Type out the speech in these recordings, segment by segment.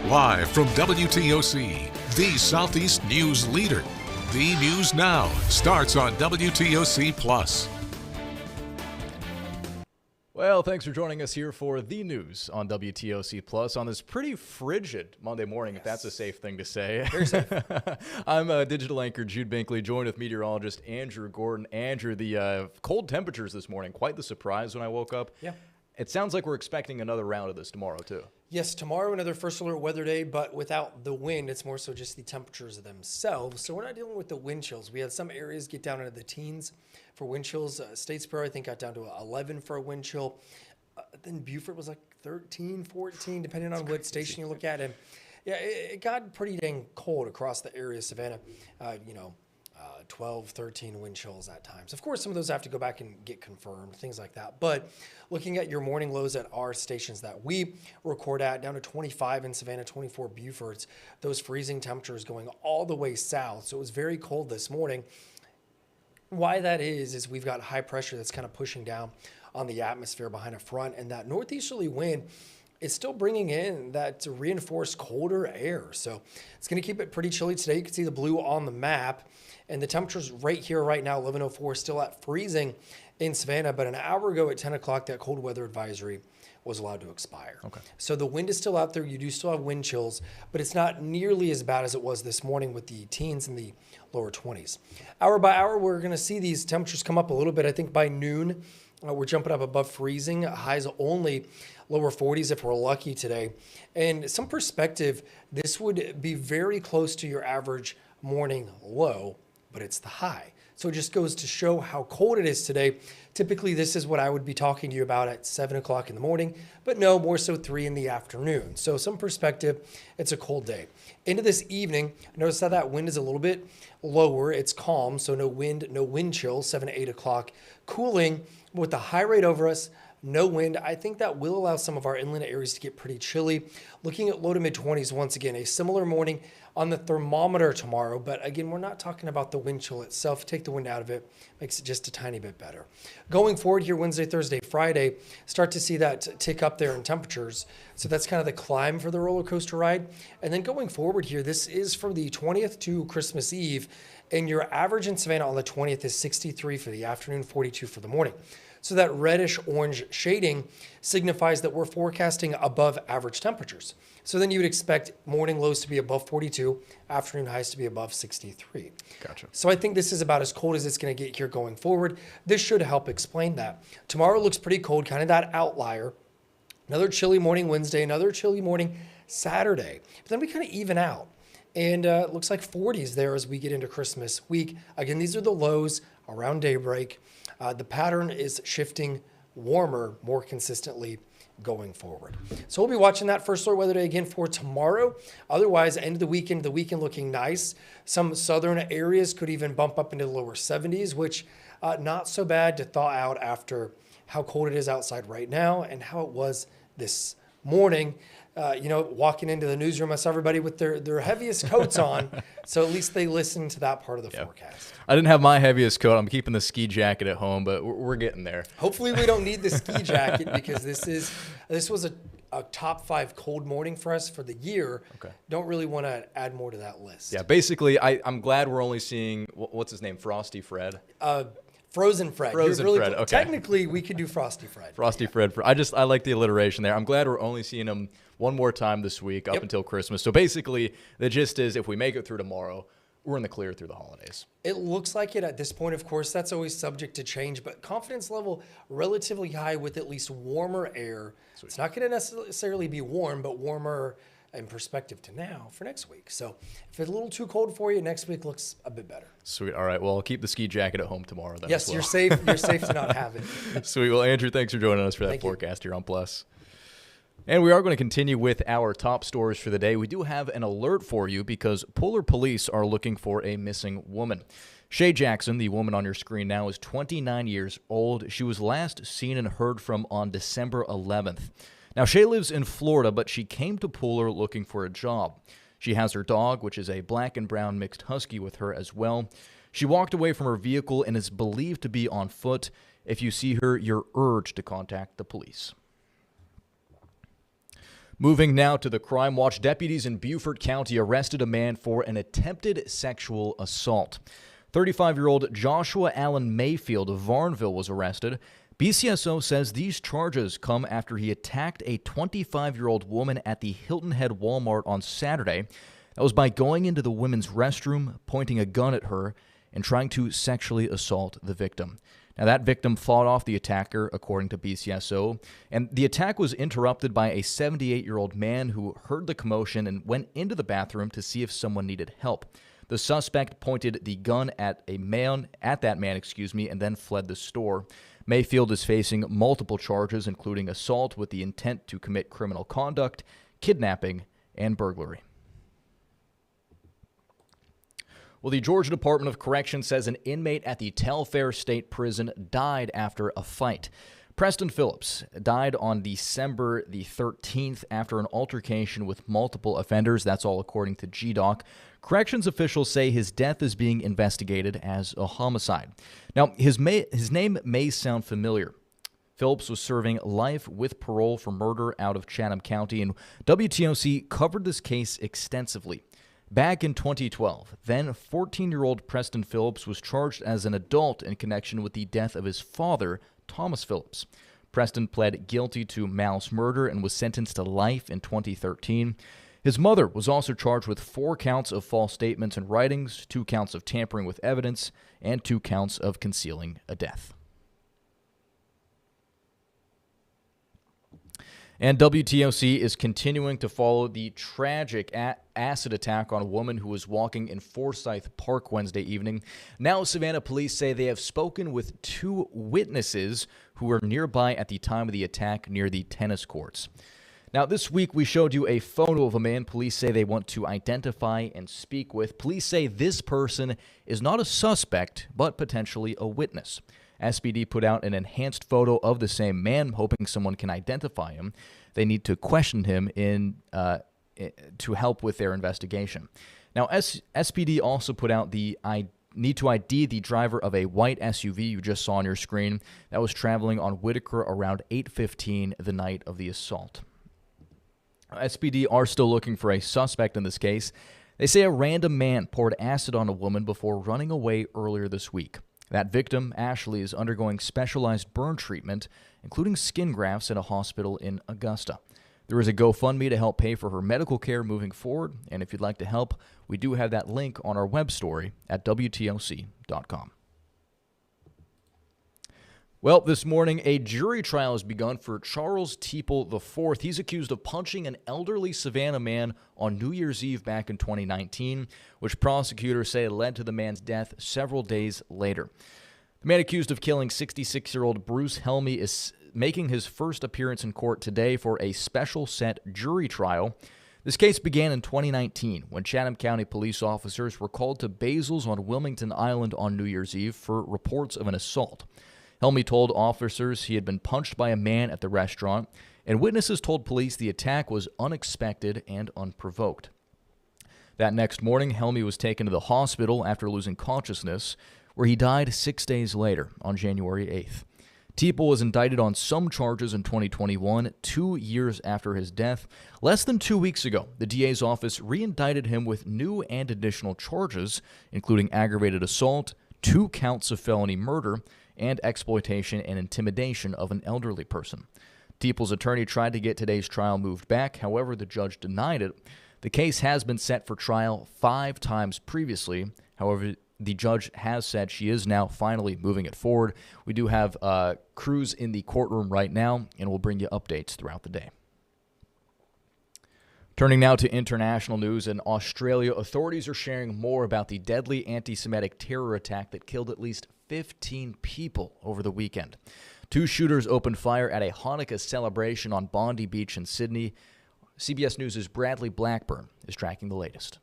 Live from WTOC, the Southeast news leader. The News Now starts on WTOC Plus. Well, thanks for joining us here for the news on WTOC Plus on this pretty frigid Monday morning, if that's a safe thing to say. Very safe. I'm digital anchor Jude Binkley, joined with meteorologist Andrew Gordon. Andrew, the cold temperatures this morning, quite the surprise when I woke up. Yeah. It sounds like we're expecting another round of this tomorrow, too. Yes, tomorrow another first alert weather day, but without the wind. It's more so just the temperatures themselves. So we're not dealing with the wind chills. We had some areas get down into the teens for wind chills. Statesboro, I think, got down to 11 for a wind chill. Then Beaufort was like 13, 14, depending on what station you look at. And yeah, it got pretty dang cold across the area of Savannah. 12, 13 wind chills at times. Of course, some of those have to go back and get confirmed, things like that. But looking at your morning lows at our stations that we record at, down to 25 in Savannah, 24 Beaufort's, those freezing temperatures going all the way south. So it was very cold this morning. Why that is we've got high pressure that's kind of pushing down on the atmosphere behind a front, and that northeasterly wind is still bringing in that reinforced colder air. So it's going to keep it pretty chilly today. You can see the blue on the map. And the temperatures right here, right now, 11:04, still at freezing in Savannah. But an hour ago at 10 o'clock, that cold weather advisory was allowed to expire. Okay. So the wind is still out there. You do still have wind chills, but it's not nearly as bad as it was this morning with the teens in the lower 20s. Hour by hour, we're going to see these temperatures come up a little bit. I think by noon, we're jumping up above freezing. Highs only lower 40s if we're lucky today. And some perspective, this would be very close to your average morning low, but it's the high. So it just goes to show how cold it is today. Typically, this is what I would be talking to you about at 7 o'clock in the morning, but no, more so 3 in the afternoon. So some perspective, it's a cold day. Into this evening, notice how that wind is a little bit lower. It's calm, so no wind chill, 7 to 8 o'clock. Cooling with the high rate over us, no wind. I think that will allow some of our inland areas to get pretty chilly. Looking at low to mid 20s once again, a similar morning on the thermometer tomorrow. But again, we're not talking about the wind chill itself. Take the wind out of it, makes it just a tiny bit better. Going forward here, Wednesday, Thursday, Friday, start to see that tick up there in temperatures. So that's kind of the climb for the roller coaster ride. And then going forward here, this is from the 20th to Christmas Eve. And your average in Savannah on the 20th is 63 for the afternoon, 42 for the morning. So that reddish orange shading signifies that we're forecasting above average temperatures. So then you would expect morning lows to be above 42, afternoon highs to be above 63. Gotcha. So I think this is about as cold as it's going to get here going forward. This should help explain that. Tomorrow looks pretty cold, kind of that outlier. Another chilly morning Wednesday, another chilly morning Saturday. But then we kind of even out. And it looks like 40s there as we get into Christmas week. Again, these are the lows around daybreak. The pattern is shifting warmer more consistently going forward. So we'll be watching that first alert weather day again for tomorrow. Otherwise, end of the weekend looking nice. Some southern areas could even bump up into the lower 70s, which not so bad to thaw out after how cold it is outside right now and how it was this morning. Walking into the newsroom, I saw everybody with their heaviest coats on. So at least they listened to that part of the forecast. I didn't have my heaviest coat. I'm keeping the ski jacket at home, but we're getting there. Hopefully we don't need the ski jacket because this was a top 5 cold morning for us for the year. Okay. Don't really want to add more to that list. Yeah, basically, I'm glad we're only seeing, what's his name, Frosty Fred? Frozen Fred. Frozen Fred, okay. Technically, we could do Frosty Fred. Frosty Fred. I like the alliteration there. I'm glad we're only seeing him one more time this week up until Christmas. So basically, the gist is if we make it through tomorrow, we're in the clear through the holidays. It looks like it at this point. Of course, that's always subject to change, but confidence level relatively high with at least warmer air. Sweet. It's not going to necessarily be warm, but warmer in perspective to now for next week. So if it's a little too cold for you, next week looks a bit better. Sweet. All right. Well, I'll keep the ski jacket at home tomorrow then. Yes, as well. you're safe. You're safe to not have it. Sweet. Well, Andrew, thanks for joining us for that Thank you. forecast here on Plus. And we are going to continue with our top stories for the day. We do have an alert for you because Polar police are looking for a missing woman. Shay Jackson, the woman on your screen now, is 29 years old. She was last seen and heard from on December 11th. Now, Shay lives in Florida, but she came to Polar looking for a job. She has her dog, which is a black and brown mixed husky, with her as well. She walked away from her vehicle and is believed to be on foot. If you see her, you're urged to contact the police. Moving now to the Crime Watch, deputies in Beaufort County arrested a man for an attempted sexual assault. 35-year-old Joshua Allen Mayfield of Varnville was arrested. BCSO says these charges come after he attacked a 25-year-old woman at the Hilton Head Walmart on Saturday. That was by going into the women's restroom, pointing a gun at her, and trying to sexually assault the victim. Now, that victim fought off the attacker, according to BCSO, and the attack was interrupted by a 78-year-old man who heard the commotion and went into the bathroom to see if someone needed help. The suspect pointed the gun at that man, and then fled the store. Mayfield is facing multiple charges, including assault with the intent to commit criminal conduct, kidnapping, and burglary. Well, the Georgia Department of Corrections says an inmate at the Telfair State Prison died after a fight. Preston Phillips died on December the 13th after an altercation with multiple offenders. That's all according to GDOC. Corrections officials say his death is being investigated as a homicide. Now, his name may sound familiar. Phillips was serving life with parole for murder out of Chatham County, and WTOC covered this case extensively. Back in 2012, then 14-year-old Preston Phillips was charged as an adult in connection with the death of his father, Thomas Phillips. Preston pled guilty to malice murder and was sentenced to life in 2013. His mother was also charged with 4 counts of false statements and writings, 2 counts of tampering with evidence, and 2 counts of concealing a death. And WTOC is continuing to follow the tragic acid attack on a woman who was walking in Forsyth Park Wednesday evening. Now, Savannah police say they have spoken with 2 witnesses who were nearby at the time of the attack near the tennis courts. Now, this week we showed you a photo of a man police say they want to identify and speak with. Police say this person is not a suspect, but potentially a witness. SPD put out an enhanced photo of the same man, hoping someone can identify him. They need to question him to help with their investigation. Now, SPD also put out the need to ID the driver of a white SUV you just saw on your screen that was traveling on Whitaker around 8:15 the night of the assault. SPD are still looking for a suspect in this case. They say a random man poured acid on a woman before running away earlier this week. That victim, Ashley, is undergoing specialized burn treatment, including skin grafts at a hospital in Augusta. There is a GoFundMe to help pay for her medical care moving forward, and if you'd like to help, we do have that link on our web story at WTOC.com. Well, this morning, a jury trial has begun for Charles Teeple IV. He's accused of punching an elderly Savannah man on New Year's Eve back in 2019, which prosecutors say led to the man's death several days later. The man accused of killing 66-year-old Bruce Helmy is making his first appearance in court today for a special set jury trial. This case began in 2019 when Chatham County police officers were called to Basil's on Wilmington Island on New Year's Eve for reports of an assault. Helmy told officers he had been punched by a man at the restaurant, and witnesses told police the attack was unexpected and unprovoked. That next morning, Helmy was taken to the hospital after losing consciousness, where he died 6 days later on January 8th. Teeple was indicted on some charges in 2021, 2 years after his death. Less than 2 weeks ago, the DA's office re-indicted him with new and additional charges, including aggravated assault, 2 counts of felony murder, and exploitation and intimidation of an elderly person. Teeple's attorney tried to get today's trial moved back. However, the judge denied it. The case has been set for trial 5 times previously. However, the judge has said she is now finally moving it forward. We do have crews in the courtroom right now, and we'll bring you updates throughout the day. Turning now to international news, in Australia, authorities are sharing more about the deadly anti-Semitic terror attack that killed at least 15 people over the weekend. 2 shooters opened fire at a Hanukkah celebration on Bondi Beach in Sydney. CBS News' Bradley Blackburn is tracking the latest.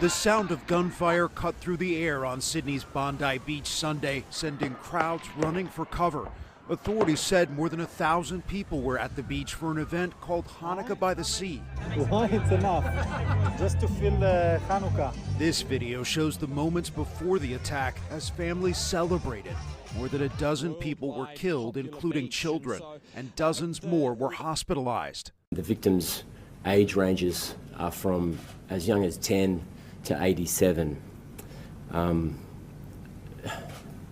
The sound of gunfire cut through the air on Sydney's Bondi Beach Sunday, sending crowds running for cover. Authorities said more than 1,000 people were at the beach for an event called Hanukkah by the Sea. It's enough, just to feel Hanukkah. This video shows the moments before the attack as families celebrated. More than a dozen people were killed, including children, and dozens more were hospitalized. The victims' age ranges are from as young as 10 to 87.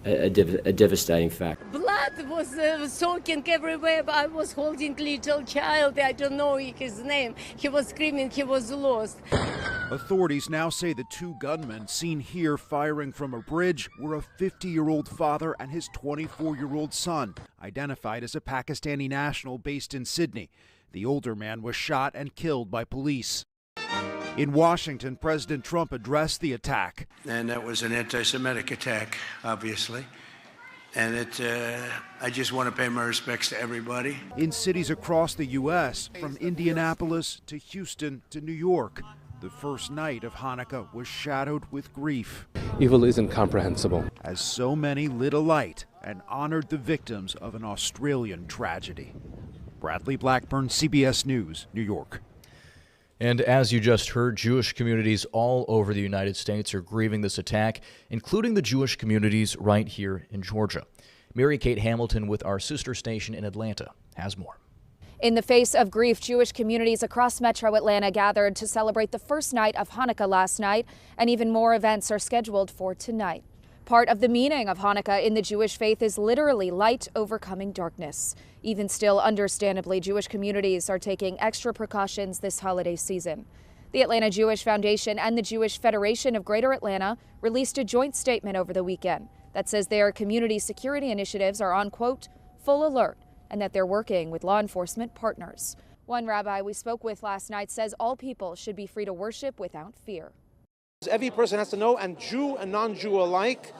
A devastating fact. Blood was soaking everywhere. I was holding little child. I don't know his name. He was screaming. He was lost. Authorities now say the two gunmen seen here firing from a bridge were a 50-year-old father and his 24-year-old son, identified as a Pakistani national based in Sydney. The older man was shot and killed by police. In Washington, President Trump addressed the attack. And that was an anti-Semitic attack, obviously. And I just want to pay my respects to everybody. In cities across the U.S., from Indianapolis to Houston to New York, the first night of Hanukkah was shadowed with grief. Evil is incomprehensible. As so many lit a light and honored the victims of an Australian tragedy. Bradley Blackburn, CBS News, New York. And as you just heard, Jewish communities all over the United States are grieving this attack, including the Jewish communities right here in Georgia. Mary Kate Hamilton with our sister station in Atlanta has more. In the face of grief, Jewish communities across Metro Atlanta gathered to celebrate the first night of Hanukkah last night, and even more events are scheduled for tonight. Part of the meaning of Hanukkah in the Jewish faith is literally light overcoming darkness. Even still, understandably, Jewish communities are taking extra precautions this holiday season. The Atlanta Jewish Foundation and the Jewish Federation of Greater Atlanta released a joint statement over the weekend that says their community security initiatives are on, quote, full alert, and that they're working with law enforcement partners. One rabbi we spoke with last night says all people should be free to worship without fear. Every person has to know, and Jew and non-Jew alike,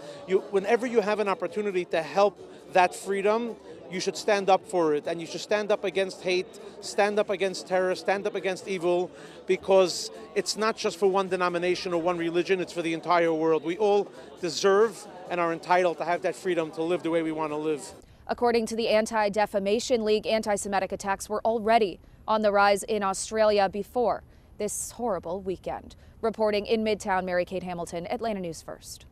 whenever you have an opportunity to help that freedom, you should stand up for it, and you should stand up against hate, stand up against terror, stand up against evil, because it's not just for one denomination or one religion, it's for the entire world. We all deserve and are entitled to have that freedom to live the way we want to live. According to the Anti-Defamation League, anti-Semitic attacks were already on the rise in Australia before this horrible weekend. Reporting in Midtown, Mary Kate Hamilton, Atlanta News First.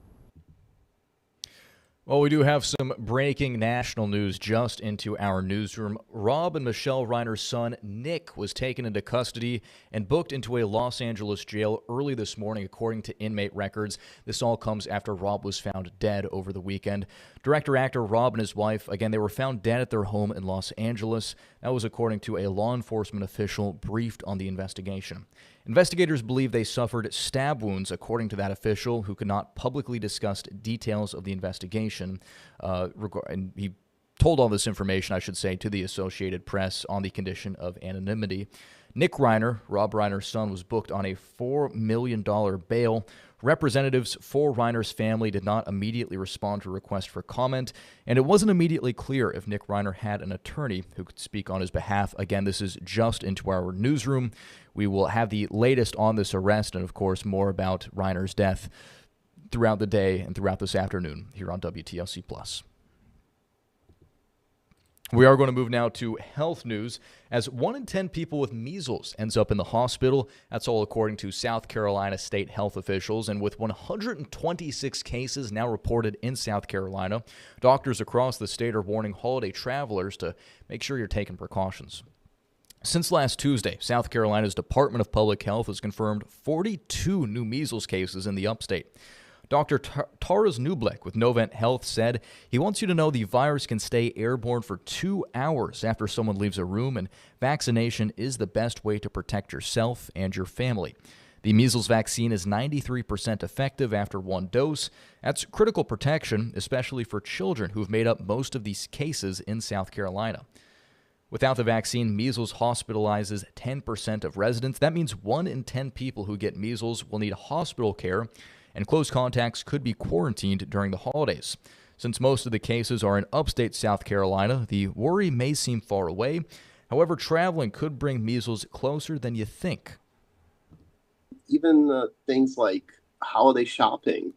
Well, we do have some breaking national news just into our newsroom. Rob and Michelle Reiner's son, Nick, was taken into custody and booked into a Los Angeles jail early this morning, according to inmate records. This all comes after Rob was found dead over the weekend. Director-actor Rob and his wife, again, they were found dead at their home in Los Angeles. That was according to a law enforcement official briefed on the investigation. Investigators believe they suffered stab wounds, according to that official, who could not publicly discuss details of the investigation. And he told all this information, I should say, to the Associated Press on the condition of anonymity. Nick Reiner, Rob Reiner's son, was booked on a $4 million bail. Representatives for Reiner's family did not immediately respond to a request for comment, and it wasn't immediately clear if Nick Reiner had an attorney who could speak on his behalf. Again, this is just into our newsroom. We will have the latest on this arrest and, of course, more about Reiner's death throughout the day and throughout this afternoon here on WTOC+. We are going to move now to health news, as 1 in 10 people with measles ends up in the hospital. That's all according to South Carolina state health officials. And with 126 cases now reported in South Carolina, doctors across the state are warning holiday travelers to make sure you're taking precautions. Since last Tuesday, South Carolina's Department of Public Health has confirmed 42 new measles cases in the upstate. Dr. Taras Nublek with Novant Health said he wants you to know the virus can stay airborne for 2 hours after someone leaves a room, and vaccination is the best way to protect yourself and your family. The measles vaccine is 93% effective after 1 dose. That's critical protection, especially for children who've made up most of these cases in South Carolina. Without the vaccine, measles hospitalizes 10% of residents. That means 1 in 10 people who get measles will need hospital care, and close contacts could be quarantined during the holidays. Since most of the cases are in upstate South Carolina, the worry may seem far away. However, traveling could bring measles closer than you think. Even things like holiday shopping,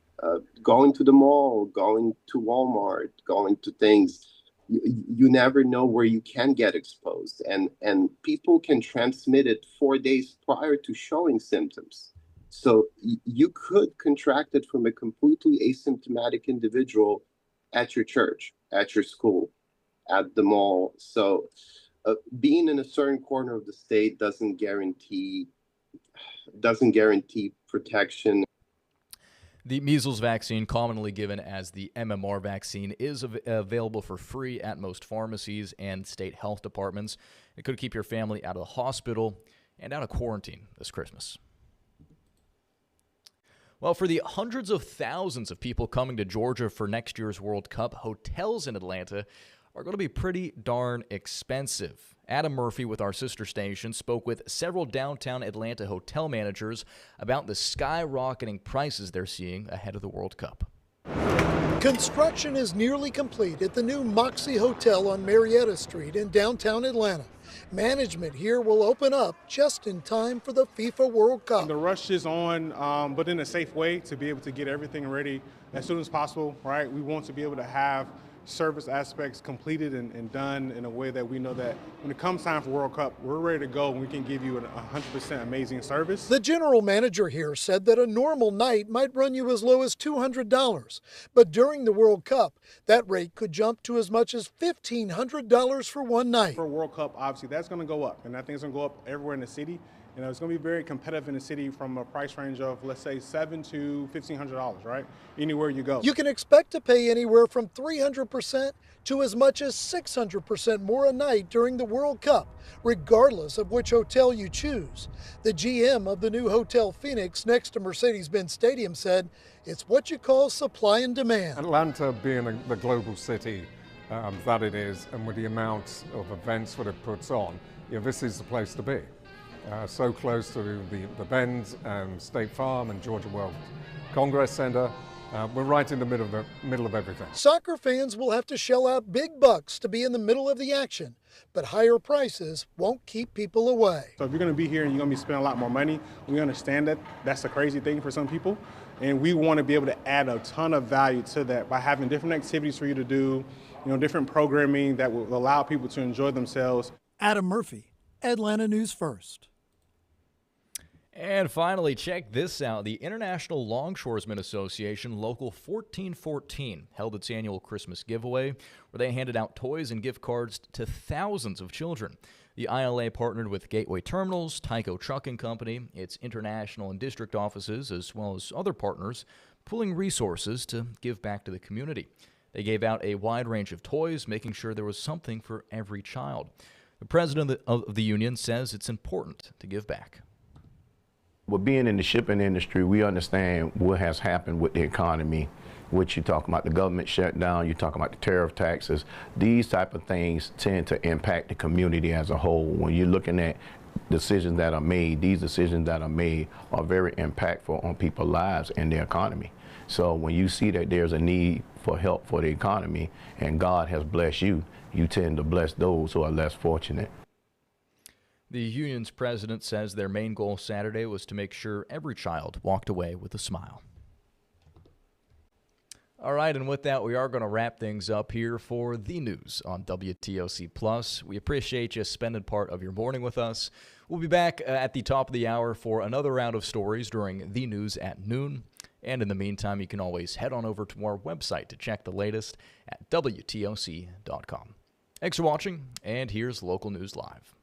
going to the mall, going to Walmart, going to things, you never know where you can get exposed, and people can transmit it 4 days prior to showing symptoms. So you could contract it from a completely asymptomatic individual at your church, at your school, at the mall. So being in a certain corner of the state doesn't guarantee protection. The measles vaccine, commonly given as the MMR vaccine, is available for free at most pharmacies and state health departments. It could keep your family out of the hospital and out of quarantine this Christmas. Well, for the hundreds of thousands of people coming to Georgia for next year's World Cup, hotels in Atlanta are going to be pretty darn expensive. Adam Murphy with our sister station spoke with several downtown Atlanta hotel managers about the skyrocketing prices they're seeing ahead of the World Cup. Construction is nearly complete at the new Moxie Hotel on Marietta Street in downtown Atlanta. Management here will open up just in time for the FIFA World Cup. The rush is on, but in a safe way to be able to get everything ready as soon as possible, right? We want to be able to have service aspects completed and done in a way that we know that when it comes time for World Cup, we're ready to go and we can give you 100% amazing service. The general manager here said that a normal night might run you as low as $200, but during the World Cup, that rate could jump to as much as $1,500 for one night. For World Cup, obviously, that's going to go up, and I think it's going to go up everywhere in the city. You know, it's going to be very competitive in the city from a price range of, let's say, $700 to $1,500, right? Anywhere you go. You can expect to pay anywhere from 300% to as much as 600% more a night during the World Cup, regardless of which hotel you choose. The GM of the new Hotel Phoenix next to Mercedes-Benz Stadium said it's what you call supply and demand. Atlanta being the global city that it is, and with the amount of events that it puts on, this is the place to be. So close to the Benz and State Farm and Georgia World Congress Center. We're right in the middle of everything. Soccer fans will have to shell out big bucks to be in the middle of the action, but higher prices won't keep people away. So if you're going to be here and you're going to be spending a lot more money, we understand that that's a crazy thing for some people, and we want to be able to add a ton of value to that by having different activities for you to do, different programming that will allow people to enjoy themselves. Adam Murphy, Atlanta News First. And finally, check this out. The International Longshoresmen Association Local 1414 held its annual Christmas giveaway where they handed out toys and gift cards to thousands of children. The ILA partnered with Gateway Terminals, Tyco Trucking Company, its international and district offices, as well as other partners, pooling resources to give back to the community. They gave out a wide range of toys, making sure there was something for every child. The president of the union says it's important to give back. Well, being in the shipping industry, we understand what has happened with the economy, which you're talking about the government shutdown, you're talking about the tariff taxes. These type of things tend to impact the community as a whole. When you're looking at decisions that are made, these decisions that are made are very impactful on people's lives and the economy. So when you see that there's a need for help for the economy and God has blessed you, you tend to bless those who are less fortunate. The union's president says their main goal Saturday was to make sure every child walked away with a smile. All right, and with that, we are going to wrap things up here for the news on WTOC Plus. We appreciate you spending part of your morning with us. We'll be back at the top of the hour for another round of stories during the news at noon. And in the meantime, you can always head on over to our website to check the latest at WTOC.com. Thanks for watching, and here's Local News Live.